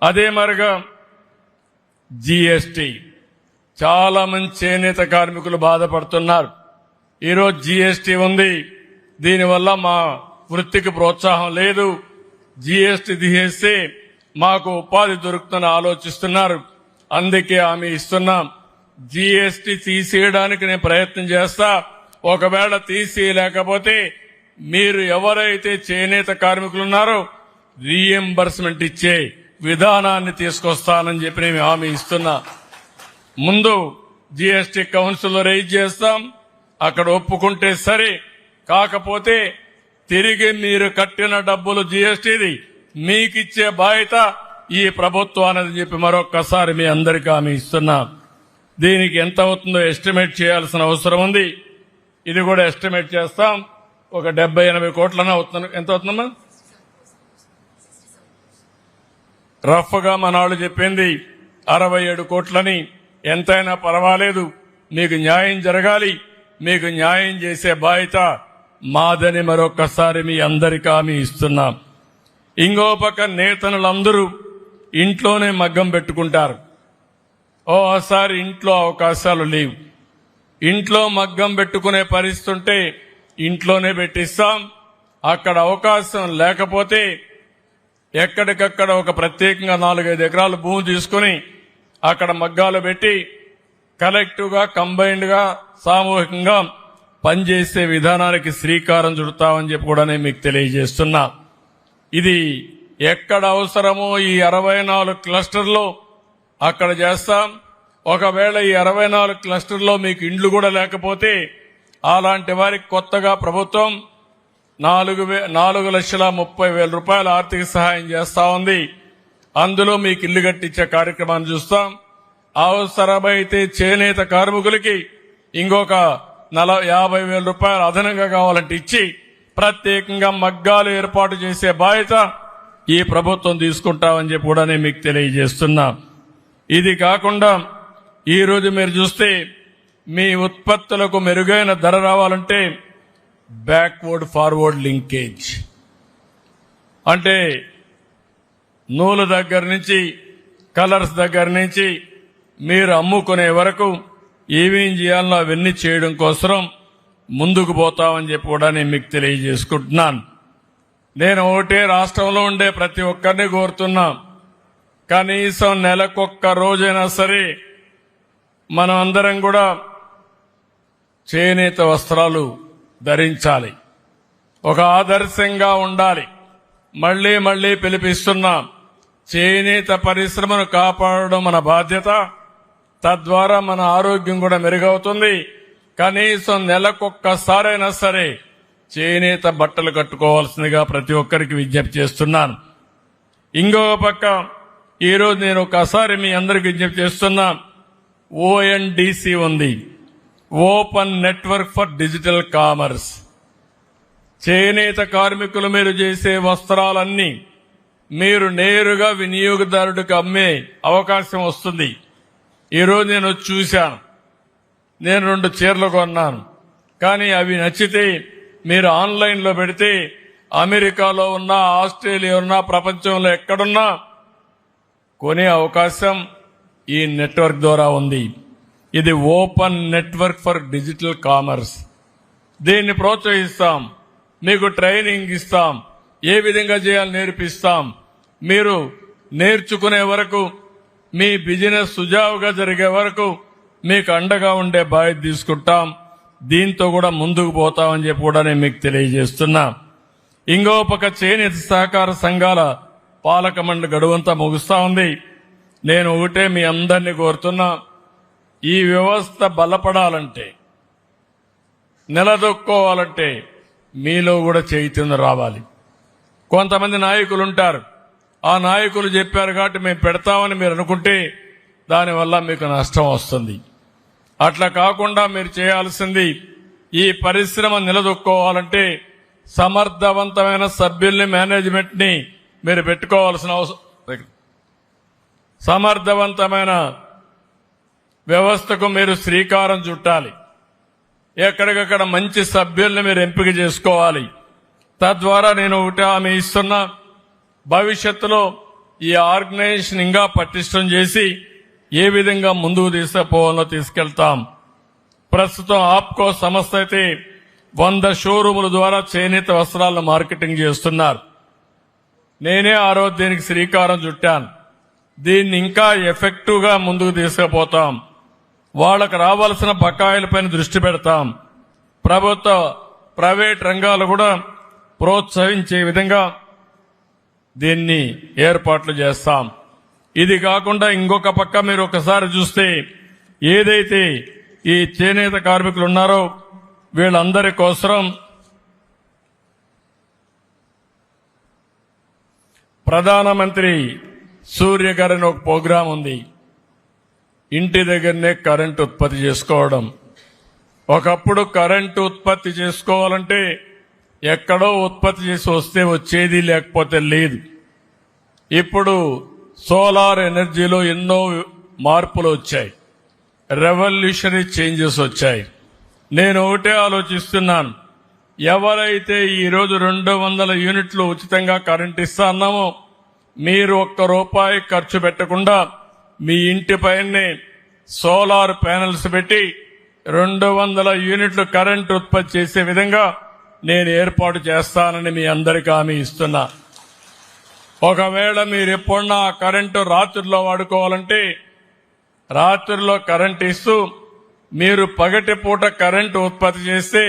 అదే మరిగా జీఎస్టీ చాలా మంది చేనేత కార్మికులు బాధపడుతున్నారు. ఈరోజు జీఎస్టీ ఉంది, దీనివల్ల మా వృత్తికి ప్రోత్సాహం లేదు, జీఎస్టీ తీసేస్తే మాకు ఉపాధి దొరుకుతుందని ఆలోచిస్తున్నారు. అందుకే హామీ ఇస్తున్నాం, జీఎస్టీ తీసేయడానికి నేను ప్రయత్నం చేస్తా. ఒకవేళ తీసేయలేకపోతే మీరు ఎవరైతే చేనేత కార్మికులు ఉన్నారో రీఎంబర్స్మెంట్ ఇచ్చే విధానాన్ని తీసుకొస్తానని చెప్పి నేను హామీ ఇస్తున్నా. ముందు జీఎస్టీ కౌన్సిల్లో రైజ్ చేస్తాం, అక్కడ ఒప్పుకుంటే సరే, కాకపోతే తిరిగి మీరు కట్టిన డబ్బులు జీఎస్టీది మీకిచ్చే బాధ్యత ఈ ప్రభుత్వాన్ని చెప్పి మరొక్కసారి మీ అందరికీ హామీ ఇస్తున్నా. దీనికి ఎంత అవుతుందో ఎస్టిమేట్ చేయాల్సిన అవసరం ఉంది. ఇది కూడా ఎస్టిమేట్ చేస్తాం. ఒక 70-80 కోట్లనే అవుతుంది. ఎంత అవుతుందమ్మా? రఫ్ గా మన వాళ్ళు చెప్పింది 67 కోట్లని. ఎంతైనా పర్వాలేదు, మీకు న్యాయం జరగాలి, మీకు న్యాయం చేసే బాధ్యత మాదని మరొక్కసారి మీ అందరికీ హామీ ఇస్తున్నాం. ఇంకో పక్క నేతనులందరూ ఇంట్లోనే మగ్గం పెట్టుకుంటారు. ఓసారి ఇంట్లో అవకాశాలు లేవు, ఇంట్లో మగ్గం పెట్టుకునే పరిస్థితి ఉంటే ఇంట్లోనే పెట్టిస్తాం. అక్కడ అవకాశం లేకపోతే ఎక్కడికక్కడ ఒక ప్రత్యేకంగా 4-5 ఎకరాల భూమి తీసుకుని అక్కడ మగ్గాలు పెట్టి కలెక్టివ్ గా, కంబైన్డ్ గా, సామూహికంగా పనిచేసే విధానానికి శ్రీకారం చుడతామని చెప్పి కూడా నేను మీకు తెలియజేస్తున్నా. ఇది ఎక్కడ అవసరమో ఈ 64 క్లస్టర్లో అక్కడ చేస్తాం. ఒకవేళ ఈ 64 క్లస్టర్లో మీకు ఇండ్లు కూడా లేకపోతే అలాంటి వారికి కొత్తగా ప్రభుత్వం 4,30,000 రూపాయల ఆర్థిక సహాయం చేస్తా ఉంది. అందులో మీకు ఇల్లు కట్టించే కార్యక్రమాన్ని చూస్తాం. అవసరమైతే చేనేత కార్మికులకి ఇంకొక 50,000 రూపాయలు అదనంగా కావాలంటే ఇచ్చి ప్రత్యేకంగా మగ్గాలు ఏర్పాటు చేసే బాధ్యత ఈ ప్రభుత్వం తీసుకుంటామని చెప్పి కూడా నేను మీకు తెలియజేస్తున్నా. ఇది కాకుండా ఈరోజు మీరు చూస్తే మీ ఉత్పత్తులకు మెరుగైన ధర రావాలంటే బ్యాక్వర్డ్ ఫార్వర్డ్ లింకేజ్ అంటే నూలు దగ్గర నుంచి, కలర్స్ దగ్గర నుంచి మీరు అమ్ముకునే వరకు ఏమేం చేయాలో అవన్నీ చేయడం కోసం ముందుకు పోతామని చెప్పి కూడా నేను మీకు తెలియజేసుకుంటున్నాను. నేను ఒకటే రాష్ట్రంలో ఉండే ప్రతి ఒక్కరిని కోరుతున్నా, కనీసం నెలకొక్క రోజైనా సరే మనం అందరం కూడా చేనేత వస్త్రాలు ధరించాలి, ఒక ఆదర్శంగా ఉండాలి. మళ్లీ మళ్లీ పిలిపిస్తున్నాం, చేనేత పరిశ్రమను కాపాడడం మన బాధ్యత. తద్వారా మన ఆరోగ్యం కూడా మెరుగవుతుంది. కనీసం నెలకొక్కసారైనా సరే చేనేత బట్టలు కట్టుకోవాల్సిందిగా ప్రతి ఒక్కరికి విజ్ఞప్తి చేస్తున్నాను. ఇంకొక పక్క ఈరోజు నేను ఒకసారి మీ అందరికి విజ్ఞప్తి చేస్తున్నా, ONDC ఉంది, open network for digital commerce. చేనేత కార్మికులు మీరు చేసే వస్త్రాలన్నీ మీరు నేరుగా వినియోగదారుడికి అమ్మే అవకాశం వస్తుంది. ఈరోజు నేను చూశాను, నేను 2 చీరలు కొన్నాను, కానీ అవి నచ్చితే మీరు ఆన్లైన్లో పెడితే అమెరికాలో ఉన్నా, ఆస్ట్రేలియా ఉన్నా, ప్రపంచంలో ఎక్కడున్నా కొనే అవకాశం ఈ నెట్వర్క్ ద్వారా ఉంది. ఇది open network for digital commerce. దీన్ని ప్రోత్సహిస్తాం, మీకు ట్రైనింగ్ ఇస్తాం, ఏ విధంగా చేయాలో నేర్పిస్తాం. మీరు నేర్చుకునే వరకు, మీ బిజినెస్ సుజావుగా జరిగే వరకు మీకు అండగా ఉండే బాధ్యత తీసుకుంటాం. దీంతో కూడా ముందుకు పోతామని చెప్పి కూడా నేను మీకు తెలియజేస్తున్నా. ఇంకో పక్క చేనేత సహకార సంఘాల పాలక మండలి గడువంతా ముగుస్తా ఉంది. నేను ఒకటే మీ అందరినీ కోరుతున్నా, ఈ వ్యవస్థ బలపడాలంటే, నిలదొక్కోవాలంటే మీలో కూడా చైతన్యం రావాలి. కొంతమంది నాయకులు ఉంటారు, ఆ నాయకులు చెప్పారు కాబట్టి మేము పెడతామని మీరు అనుకుంటే దానివల్ల మీకు నష్టం వస్తుంది. అట్లా కాకుండా మీరు చేయాల్సింది, ఈ పరిశ్రమ నిలదొక్కోవాలంటే సమర్థవంతమైన సభ్యుల్ని, మేనేజ్మెంట్ ని మీరు పెట్టుకోవాల్సిన అవసరం. సమర్థవంతమైన వ్యవస్థకు మీరు శ్రీకారం చుట్టాలి. ఎక్కడికక్కడ మంచి సభ్యుల్ని మీరు ఎంపిక చేసుకోవాలి. తద్వారా నేను ఒకటి హామీ ఇస్తున్నా, భవిష్యత్తులో ఈ ఆర్గనైజేషన్ ఇంకా పటిష్టం చేసి ఏ విధంగా ముందుకు తీసుకుపోవాలో తీసుకెళ్తాం. ప్రస్తుతం ఆప్కో సంస్థ అయితే 100 షోరూముల ద్వారా చేనేత వస్త్రాలను మార్కెటింగ్ చేస్తున్నారు. నేనే ఆ రోజు దీనికి శ్రీకారం చుట్టాను. దీన్ని ఇంకా ఎఫెక్టివ్ గా ముందుకు తీసుకుపోతాం. వాళ్లకు రావాల్సిన బకాయిలపైన దృష్టి పెడతాం. ప్రభుత్వ ప్రైవేట్ రంగాలు కూడా ప్రోత్సహించే విధంగా దీన్ని ఏర్పాట్లు చేస్తాం. ఇది కాకుండా ఇంకొక పక్క మీరు ఒకసారి చూస్తే ఏదైతే ఈ చేనేత కార్మికులు ఉన్నారో వీళ్ళందరి కోసం ప్రధానమంత్రి సూర్య గారి ఒక ప్రోగ్రాం ఉంది. ఇంటి దగ్గరనే కరెంటు ఉత్పత్తి చేసుకోవడం. ఒకప్పుడు కరెంటు ఉత్పత్తి చేసుకోవాలంటే ఎక్కడో ఉత్పత్తి చేసి వస్తే వచ్చేది, లేకపోతే లేదు. ఇప్పుడు సోలార్ ఎనర్జీలో ఎన్నో మార్పులు వచ్చాయి. రెవల్యూషనరీ చేంజెస్ వచ్చాయి. నేను ఒకటే ఆలోచిస్తున్నాను, ఎవరైతే ఈరోజు 200 యూనిట్లు ఉచితంగా కరెంట్ ఇస్తా అన్నామో మీరు ₹1 ఖర్చు పెట్టకుండా మీ ఇంటి పైనే సోలార్ ప్యానెల్స్ పెట్టి 200 యూనిట్లు కరెంట్ ఉత్పత్తి చేసే విధంగా నేను ఏర్పాటు చేస్తానని మీ అందరికీ హామీ ఇస్తున్నా. ఒకవేళ మీరు ఎప్పుడన్నా కరెంటు రాత్రిలో వాడుకోవాలంటే రాత్రిలో కరెంటు ఇస్తూ మీరు పగటి పూట కరెంటు ఉత్పత్తి చేస్తే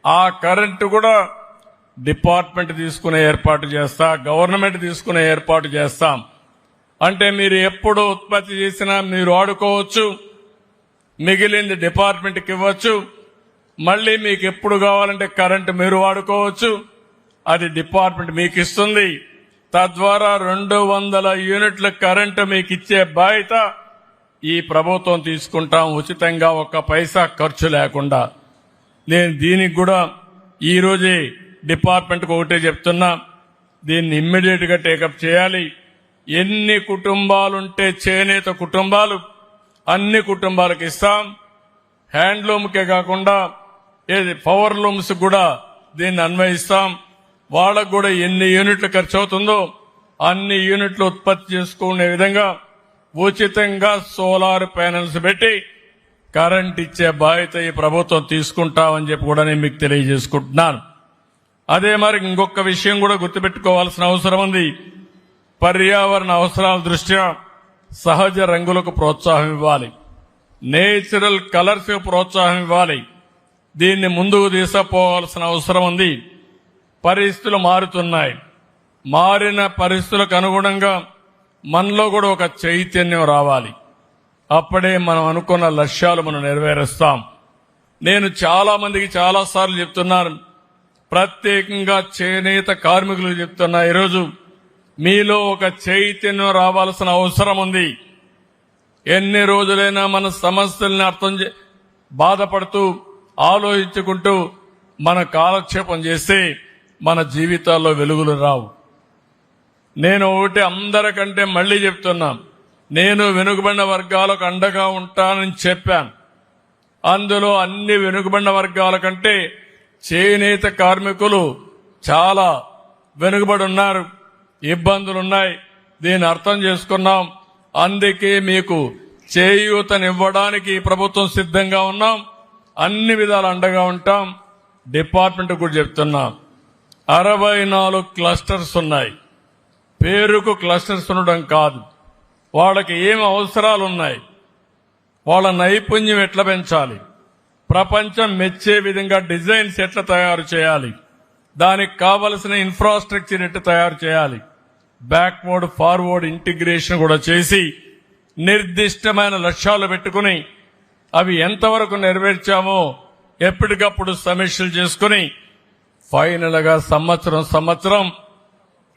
ఆ కరెంటు కూడా డిపార్ట్మెంట్ తీసుకునే ఏర్పాటు చేస్తా, గవర్నమెంట్ తీసుకునే ఏర్పాటు చేస్తాం. అంటే మీరు ఎప్పుడు ఉత్పత్తి చేసినా మీరు వాడుకోవచ్చు, మిగిలింది డిపార్ట్మెంట్కి ఇవ్వచ్చు. మళ్ళీ మీకు ఎప్పుడు కావాలంటే కరెంటు మీరు వాడుకోవచ్చు, అది డిపార్ట్మెంట్ మీకు ఇస్తుంది. తద్వారా 200 యూనిట్ల కరెంటు మీకు ఇచ్చే బాధ్యత ఈ ప్రభుత్వం తీసుకుంటాం, ఉచితంగా 1 పైసా ఖర్చు లేకుండా. నేను దీనికి కూడా ఈ రోజే డిపార్ట్మెంట్కి ఒకటే చెప్తున్నా, దీన్ని ఇమ్మీడియట్ గా టేకప్ చేయాలి. ఎన్ని కుటుంబాలుంటే చేనేత కుటుంబాలు అన్ని కుటుంబాలకు ఇస్తాం. హ్యాండ్లూమ్కే కాకుండా పవర్ లూమ్స్ కూడా దీన్ని అన్వయిస్తాం. వాళ్ళకు కూడా ఎన్ని యూనిట్లు ఖర్చు అవుతుందో అన్ని యూనిట్లు ఉత్పత్తి చేసుకునే విధంగా ఉచితంగా సోలార్ ప్యానెల్స్ పెట్టి కరెంట్ ఇచ్చే బాధ్యత ఈ ప్రభుత్వం తీసుకుంటామని చెప్పి కూడా నేను మీకు తెలియజేసుకుంటున్నాను. అదే మరి ఇంకొక విషయం కూడా గుర్తుపెట్టుకోవాల్సిన అవసరం ఉంది. పర్యావరణ అవసరాల దృష్ట్యా సహజ రంగులకు ప్రోత్సాహం ఇవ్వాలి, నేచురల్ కలర్స్ కు ప్రోత్సాహం ఇవ్వాలి. దీన్ని ముందుకు తీసుకుపోవాల్సిన అవసరం ఉంది. పరిస్థితులు మారుతున్నాయి. మారిన పరిస్థితులకు అనుగుణంగా మనలో కూడా ఒక చైతన్యం రావాలి. అప్పుడే మనం అనుకున్న లక్ష్యాలు మనం నెరవేరుస్తాం. నేను చాలా మందికి చాలా సార్లు చెప్తున్నాను, ప్రత్యేకంగా చేనేత కార్మికులకు చెప్తున్నా, ఈరోజు మీలో ఒక చైతన్యం రావాల్సిన అవసరం ఉంది. ఎన్ని రోజులైనా మన సమస్యల్ని బాధపడుతూ ఆలోచించుకుంటూ మన కాలక్షేపం చేస్తే మన జీవితాల్లో వెలుగులు రావు. నేను ఒకటి అందరికంటే మళ్లీ చెప్తున్నా, నేను వెనుకబడిన వర్గాలకు అండగా ఉంటానని చెప్పాను. అందులో అన్ని వెనుకబడిన వర్గాల కంటే చేనేత కార్మికులు చాలా వెనుకబడి ఉన్నారు, ఇబ్బందులున్నాయి. దీన్ని అర్థం చేసుకున్నాం. అందుకే మీకు చేయూతనివ్వడానికి ప్రభుత్వం సిద్ధంగా ఉన్నాం. అన్ని విధాలు అండగా ఉంటాం. డిపార్ట్మెంట్ కూడా చెప్తున్నాం, 64 క్లస్టర్స్ ఉన్నాయి. పేరుకు క్లస్టర్స్ ఉండడం కాదు, వాళ్ళకి ఏం అవసరాలు ఉన్నాయి, వాళ్ళ నైపుణ్యం ఎట్లా పెంచాలి, ప్రపంచం మెచ్చే విధంగా డిజైన్స్ ఎట్లా తయారు చేయాలి, దానికి కావలసిన ఇన్ఫ్రాస్ట్రక్చర్ ఎట్లా తయారు చేయాలి, బ్యాక్వర్డ్ ఫార్వర్డ్ ఇంటిగ్రేషన్ కూడా చేసి నిర్దిష్టమైన లక్ష్యాలు పెట్టుకుని అవి ఎంతవరకు నెరవేర్చామో ఎప్పటికప్పుడు సమీక్షలు చేసుకుని ఫైనల్ గా సంవత్సరం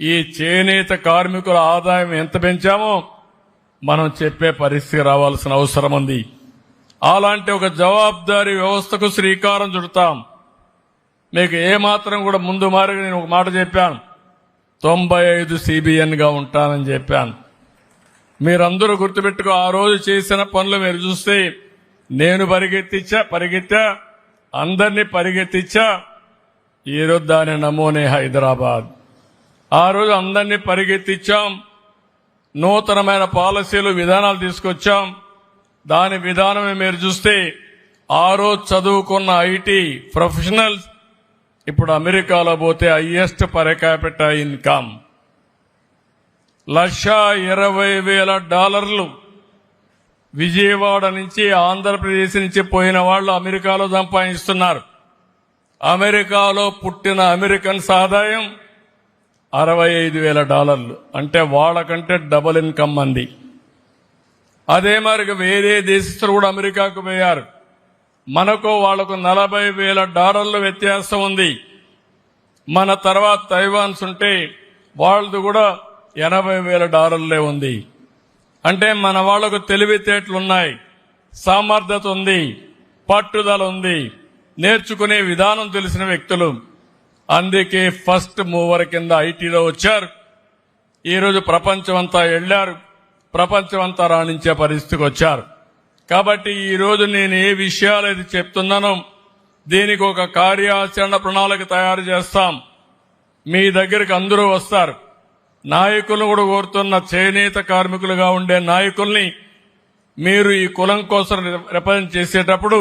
ఈ చేనేత కార్మికుల ఆదాయం ఎంత పెంచామో మనం చెప్పే పరిస్థితి రావాల్సిన అవసరం ఉంది. అలాంటి ఒక జవాబుదారీ వ్యవస్థకు శ్రీకారం చుడతాం. మీకు ఏమాత్రం కూడా ముందు మారిగా నేను ఒక మాట చెప్పాను, 95 CBN గా ఉంటానని చెప్పాను. మీరందరూ గుర్తుపెట్టుకో, ఆ రోజు చేసిన పనులు మీరు చూస్తే నేను పరిగెత్తా, అందరినీ పరిగెత్తిచ్చా. ఈరోజు దాని నమూనే హైదరాబాద్. ఆ రోజు అందరినీ పరిగెత్తించాం. నూతనమైన పాలసీలు విధానాలు తీసుకొచ్చాం. దాని విధానమే మీరు చూస్తే ఆ రోజు చదువుకున్న ఐటీ ప్రొఫెషనల్స్ ఇప్పుడు అమెరికాలో పోతే highest per capita income $1,20,000 Vijayawada నుంచి ఆంధ్రప్రదేశ్ నుంచి పోయిన వాళ్ళు అమెరికాలో సంపాదిస్తున్నారు. అమెరికాలో పుట్టిన అమెరికన్స్ ఆదాయం $65,000, అంటే వాళ్ళకంటే డబుల్ ఇన్కమ్ అంది. అదే మరి వేరే దేశస్తులు కూడా అమెరికాకు పోయారు. మనకు వాళ్లకు $40,000 వ్యత్యాసం ఉంది. మన తర్వాత తైవాన్స్ ఉంటే వాళ్ళది కూడా $80,000 ఉంది. అంటే మన వాళ్లకు తెలివితేటలున్నాయి, సామర్థ్యత ఉంది, పట్టుదల ఉంది, నేర్చుకునే విధానం తెలిసిన వ్యక్తులు. అందుకే ఫస్ట్ మూవర్ కింద ఐటీలో వచ్చారు. ఈరోజు ప్రపంచమంతా వెళ్లారు, ప్రపంచమంతా రాణించే పరిస్థితికి వచ్చారు. కాబట్టి ఈరోజు నేను ఏ విషయాలైతే చెప్తున్నానో దీనికి ఒక కార్యాచరణ ప్రణాళిక తయారు చేస్తాం. మీ దగ్గరికి అందరూ వస్తారు. నాయకులు కూడా కోరుతున్న చేనేత కార్మికులుగా ఉండే నాయకుల్ని మీరు ఈ కులం కోసం రిప్రజెంట్ చేసేటప్పుడు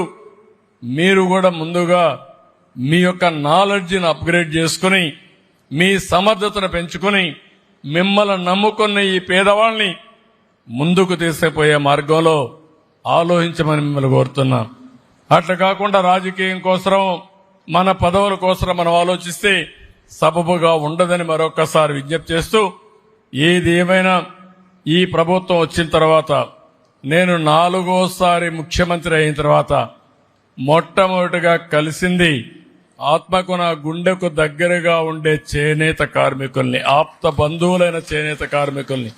మీరు కూడా ముందుగా మీ యొక్క నాలెడ్జిని అప్గ్రేడ్ చేసుకుని మీ సమర్థతను పెంచుకుని మిమ్మల్ని నమ్ముకున్న ఈ పేదవాళ్ళని ముందుకు తీసుకుపోయే మార్గంలో ఆలోచించమని మిమ్మల్ని కోరుతున్నాం. అట్లా కాకుండా రాజకీయం కోసం మన పదవుల కోసం మనం ఆలోచిస్తే సబబుగా ఉండదని మరొకసారి విజ్ఞప్తి చేస్తూ, ఏది ఏమైనా ఈ ప్రభుత్వం వచ్చిన తర్వాత నేను 4వ సారి ముఖ్యమంత్రి అయిన తర్వాత మొట్టమొదటిగా కలిసింది ఆత్మకు నా గుండెకు దగ్గరగా ఉండే చేనేత కార్మికుల్ని, ఆప్త బంధువులైన చేనేత కార్మికుల్ని.